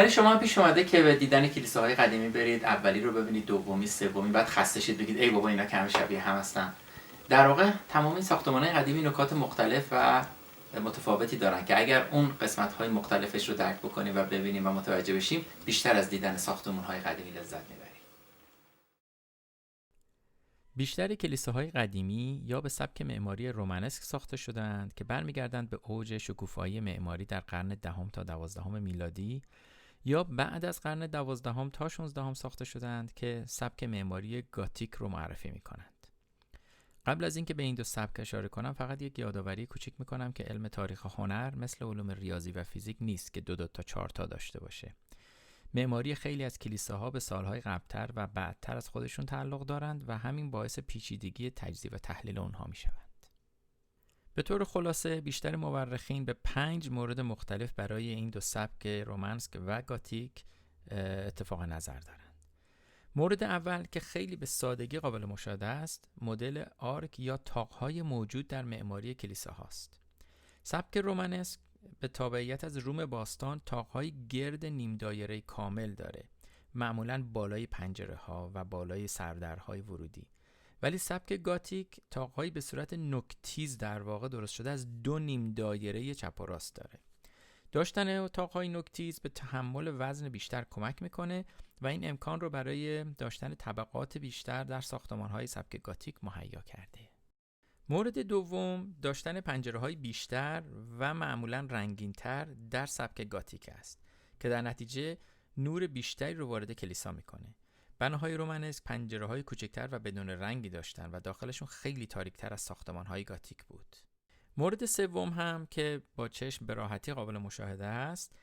ولی شما هم پیش اومده که به دیدن کلیساهای قدیمی برید، اولی رو ببینید، دومی، سومی، بعد خسته شید بگید ای بابا اینا کم شبیه هم هستن. در واقع تمام این ساختمان‌های قدیمی نکات مختلف و متفاوتی دارن که اگر اون قسمت‌های مختلفش رو درک بکنیم و ببینیم و متوجه بشیم، بیشتر از دیدن ساختمان‌های قدیمی لذت می‌بریم. بیشتر کلیساهای قدیمی یا به سبک معماری رومانسک ساخته شدند که برمیگردند به اوج شکوفایی معماری در قرن دهم تا 12 میلادی، یا بعد از قرن 12 تا 16 ساخته شدند که سبک معماری گاتیک رو معرفی می‌کنند. قبل از اینکه به این دو سبک اشاره کنم، فقط یک یادآوری کوچیک می‌کنم که علم تاریخ هنر مثل علوم ریاضی و فیزیک نیست که 2 تا 4 تا داشته باشه. معماری خیلی از کلیساها به سالهای قبلتر و بعدتر از خودشون تعلق دارند و همین باعث پیچیدگی تجزیه و تحلیل اونها می شوند. به طور خلاصه بیشتر مورخین به 5 مورد مختلف برای این دو سبک رومانسک و گاتیک اتفاق نظر دارند. مورد اول که خیلی به سادگی قابل مشاهده است، مدل آرک یا طاق‌های موجود در معماری کلیساهاست. سبک رومانسک به تابعیت از روم باستان طاق‌های گرد نیم دایره کامل داره، معمولاً بالای پنجره‌ها و بالای سردرهای ورودی. ولی سبک گاتیک طاق‌هایی به صورت نوک‌تیز در واقع درست شده از 2 نیم دایره چپ و راست داره. داشتن طاق‌های نوک‌تیز به تحمل وزن بیشتر کمک میکنه و این امکان رو برای داشتن طبقات بیشتر در ساختمان‌های سبک گاتیک مهیا کرده. مورد دوم داشتن پنجره‌های بیشتر و معمولاً رنگین‌تر در سبک گاتیک است که در نتیجه نور بیشتری رو وارد کلیسا میکنه. بناهای رومانسک پنجره‌های کوچکتر و بدون رنگی داشتن و داخلشون خیلی تاریک‌تر از ساختمان‌های گاتیک بود. مورد سوم هم که با چشم به راحتی قابل مشاهده است،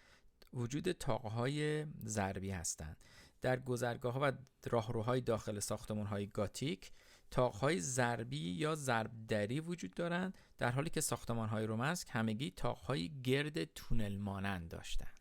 وجود طاق‌های ضربی هستند. در گذرگاه‌ها و راهروهای داخل ساختمان‌های گاتیک طاق‌های ضربی یا ضربدری وجود دارند، در حالی که ساختمان‌های رومانسک همگی طاق‌های گرد تونل مانند داشتند.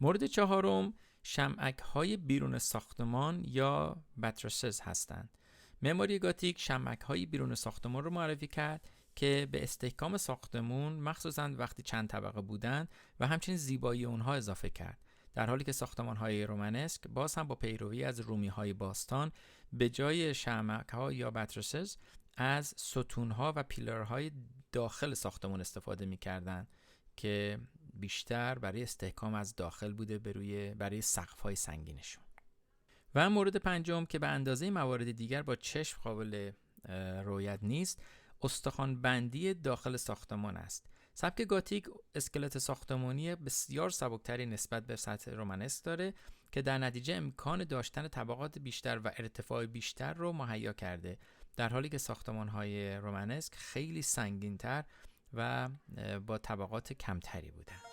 مورد چهارم شمعک‌های بیرون ساختمان یا باترسز هستند. معماری گاتیک شمعک‌های بیرون ساختمان رو معرفی کرد که به استحکام ساختمون مخصوصاً وقتی چند طبقه بودند و همچنین زیبایی اونها اضافه کرد، در حالی که ساختمان‌های رومانسک باز هم با پیروی از رومی‌های باستان به جای شمعک‌ها یا باترسز از ستون‌ها و پیلرهای داخل ساختمان استفاده می‌کردند که بیشتر برای استحکام از داخل بوده برای سقف‌های سنگینشون. و مورد پنجم که به اندازه موارد دیگر با چشم قابل رؤیت نیست، استخوان بندی داخل ساختمان است. سبک گاتیک اسکلت ساختمانی بسیار سبکتری نسبت به سطح رومانسک داره که در نتیجه امکان داشتن طبقات بیشتر و ارتفاع بیشتر رو مهیا کرده، در حالی که ساختمان‌های رومانسک خیلی سنگین‌تر و با طبقات کمتری بودند.